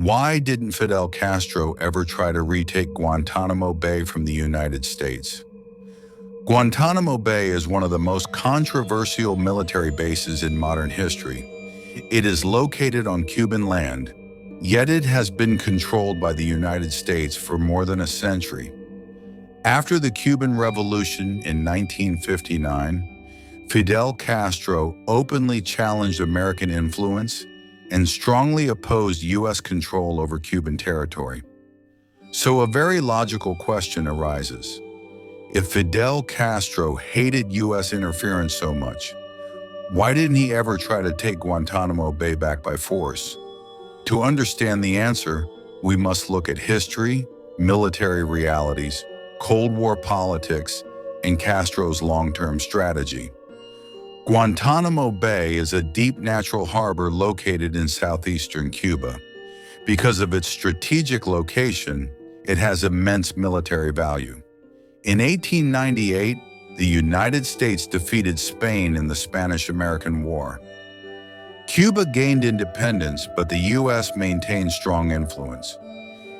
Why didn't Fidel Castro ever try to retake Guantanamo Bay from the United States? Guantanamo Bay is one of the most controversial military bases in modern history. It is located on Cuban land, yet it has been controlled by the United States for more than a century. After the Cuban Revolution in 1959, Fidel Castro openly challenged American influence and strongly opposed U.S. control over Cuban territory. So a very logical question arises. If Fidel Castro hated U.S. interference so much, why didn't he ever try to take Guantanamo Bay back by force? To understand the answer, we must look at history, military realities, Cold War politics, and Castro's long-term strategy. Guantanamo Bay is a deep natural harbor located in southeastern Cuba. Because of its strategic location, it has immense military value. In 1898, the United States defeated Spain in the Spanish-American War. Cuba gained independence, but the U.S. maintained strong influence.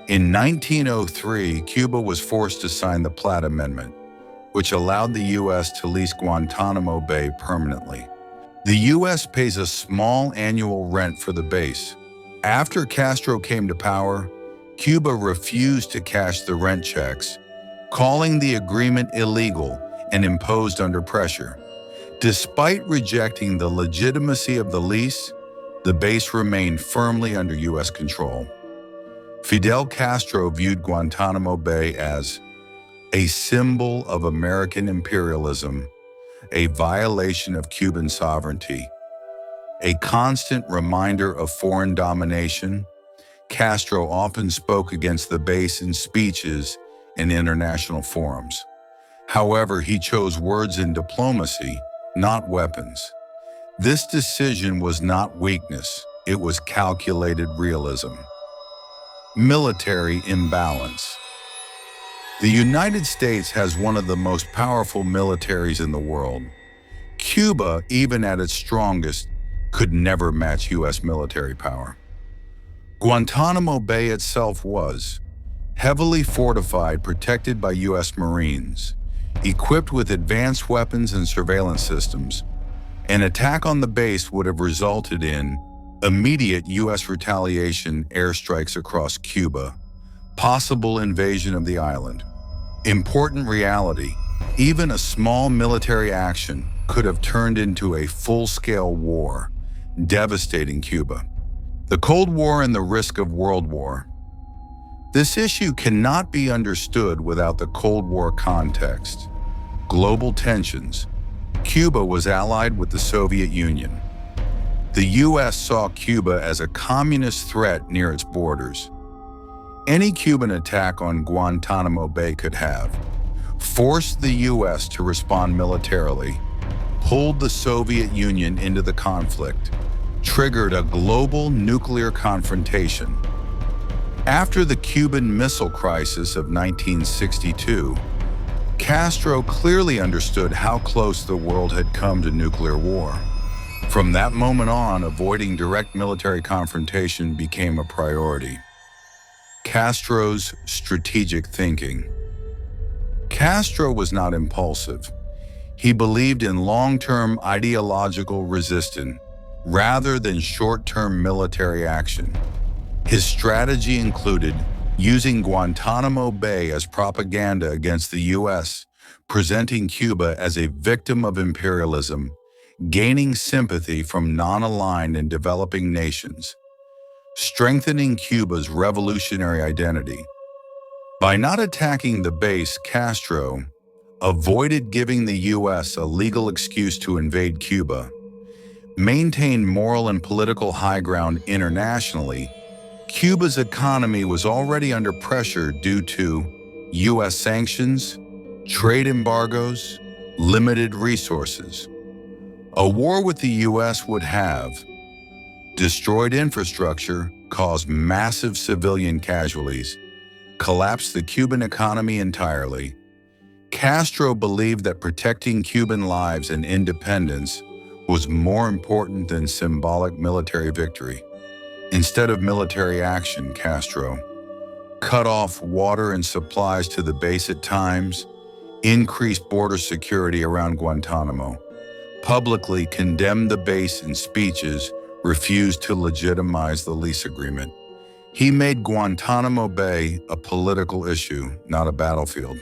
In 1903, Cuba was forced to sign the Platt Amendment, which allowed the U.S. to lease Guantanamo Bay permanently. The U.S. pays a small annual rent for the base. After Castro came to power, Cuba refused to cash the rent checks, calling the agreement illegal and imposed under pressure. Despite rejecting the legitimacy of the lease, the base remained firmly under U.S. control. Fidel Castro viewed Guantanamo Bay as a symbol of American imperialism, a violation of Cuban sovereignty, a constant reminder of foreign domination. Castro often spoke against the base in speeches and international forums. However, he chose words in diplomacy, not weapons. This decision was not weakness, it was calculated realism. Military imbalance. The United States has one of the most powerful militaries in the world. Cuba, even at its strongest, could never match U.S. military power. Guantanamo Bay itself was heavily fortified, protected by U.S. Marines, equipped with advanced weapons and surveillance systems. An attack on the base would have resulted in immediate U.S. retaliation, airstrikes across Cuba, possible invasion of the island. Important reality, even a small military action could have turned into a full-scale war, devastating Cuba. The Cold War and the risk of World War. This issue cannot be understood without the Cold War context. Global tensions. Cuba was allied with the Soviet Union. The U.S. saw Cuba as a communist threat near its borders. Any Cuban attack on Guantanamo Bay could have forced the U.S. to respond militarily, pulled the Soviet Union into the conflict, triggered a global nuclear confrontation. After the Cuban Missile Crisis of 1962, Castro clearly understood how close the world had come to nuclear war. From that moment on, avoiding direct military confrontation became a priority. Castro's strategic thinking. Castro was not impulsive. He believed in long-term ideological resistance rather than short-term military action. His strategy included using Guantanamo Bay as propaganda against the U.S., presenting Cuba as a victim of imperialism, gaining sympathy from non-aligned and developing nations, strengthening Cuba's revolutionary identity. By not attacking the base, Castro avoided giving the U.S. a legal excuse to invade Cuba, maintained moral and political high ground internationally. Cuba's economy was already under pressure due to U.S. sanctions, trade embargoes, limited resources. A war with the U.S. would have destroyed infrastructure, caused massive civilian casualties, collapsed the Cuban economy entirely. Castro believed that protecting Cuban lives and independence was more important than symbolic military victory. Instead of military action, Castro cut off water and supplies to the base at times, increased border security around Guantanamo, publicly condemned the base in speeches, refused to legitimize the lease agreement. He made Guantanamo Bay a political issue, not a battlefield.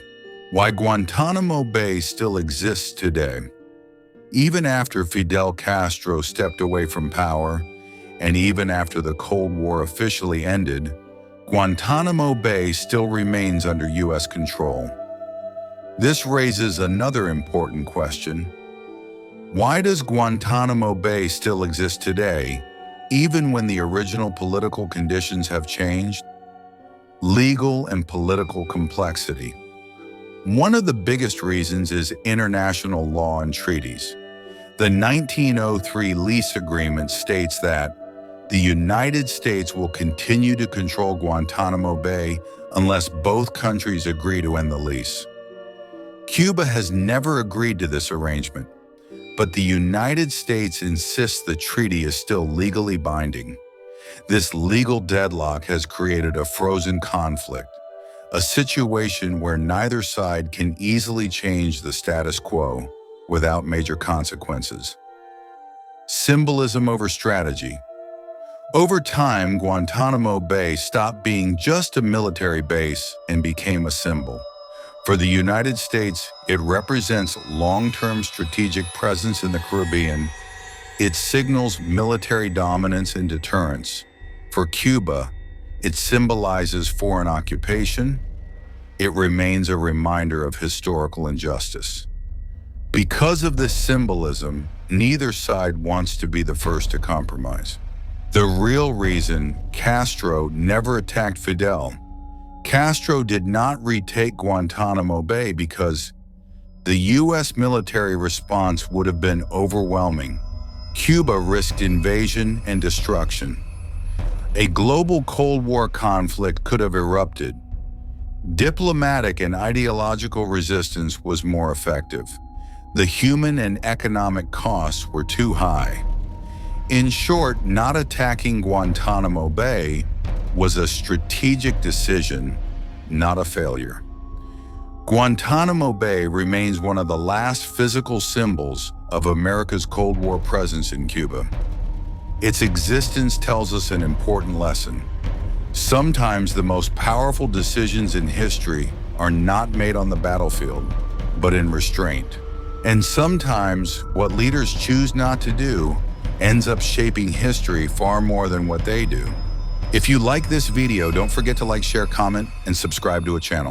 Why Guantanamo Bay still exists today. Even after Fidel Castro stepped away from power, and even after the Cold War officially ended, Guantanamo Bay still remains under U.S. control. This raises another important question. Why does Guantanamo Bay still exist today, even when the original political conditions have changed? Legal and political complexity. One of the biggest reasons is international law and treaties. The 1903 lease agreement states that the United States will continue to control Guantanamo Bay unless both countries agree to end the lease. Cuba has never agreed to this arrangement, but the United States insists the treaty is still legally binding. This legal deadlock has created a frozen conflict, a situation where neither side can easily change the status quo without major consequences. Symbolism over strategy. Over time, Guantanamo Bay stopped being just a military base and became a symbol. For the United States, it represents long-term strategic presence in the Caribbean. It signals military dominance and deterrence. For Cuba, it symbolizes foreign occupation. It remains a reminder of historical injustice. Because of this symbolism, neither side wants to be the first to compromise. The real reason Castro never attacked Fidel. Castro did not retake Guantanamo Bay because the U.S. military response would have been overwhelming. Cuba risked invasion and destruction. A global Cold War conflict could have erupted. Diplomatic and ideological resistance was more effective. The human and economic costs were too high. In short, not attacking Guantanamo Bay was a strategic decision, not a failure. Guantanamo Bay remains one of the last physical symbols of America's Cold War presence in Cuba. Its existence tells us an important lesson. Sometimes the most powerful decisions in history are not made on the battlefield, but in restraint. And sometimes what leaders choose not to do ends up shaping history far more than what they do. If you like this video, don't forget to like, share, comment, and subscribe to a channel.